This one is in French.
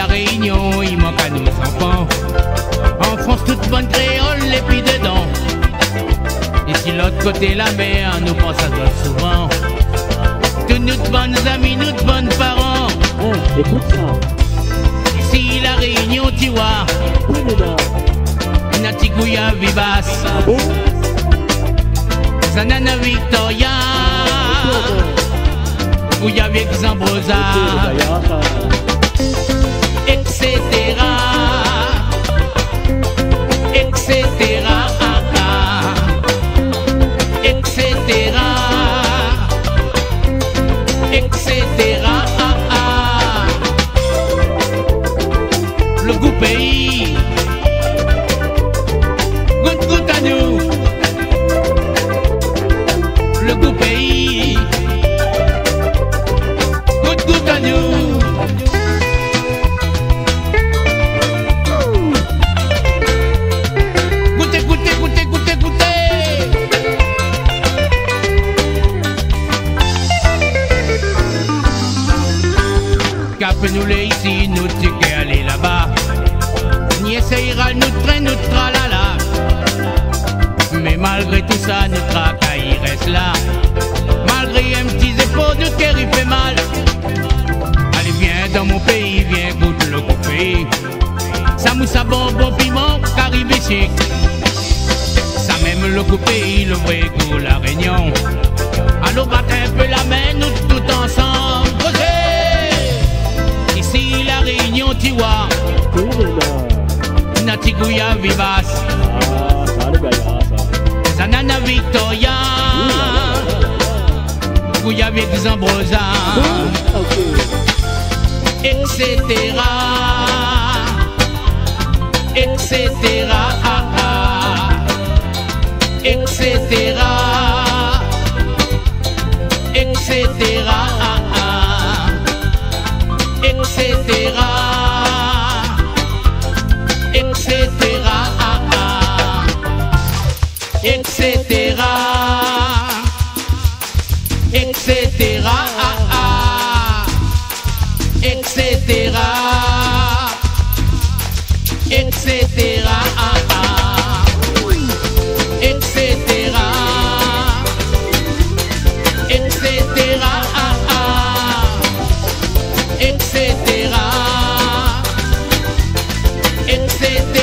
la Réunion, il manque à nos enfants. En France, toute bonne créole, les pieds dedans. Et si l'autre côté la mer, nous pense à toi souvent. Tous nos bonnes amis, nos bonnes parents. Écoute ça. Ici la Réunion, tu vois. Natigouya Vivas. Sanana Victoria. Gouya avec Zambrosa. Etc. Etc. Etc. Etc. Le goût pays. Goûte à nous. Le goût pays. Goûte à nous. Goûtez, goûtez, goûtez, goûtez, goûtez. Cap-nous les ici, nous tu qu'est aller là-bas. Ni essayera nous traîner, nous tralala. Mais malgré tout ça, nous tracaille reste là. Malgré un petit effort, nous cœur il fait mal. Allez viens dans mon pays, viens goûte le coupé. Ça mousse à bon piment, caribé chic. Ça même le coupé, le vrai goût, la Réunion. Allô batte un peu la main, nous tout ensemble. Ici la Réunion, tu vois. Natigouya Vivas. Sanana Victoria. Gouya avec Zambrosa. Etc. Etc. Etc. Etc. Etc. Etc. Etc. Etc. Etc. Etc.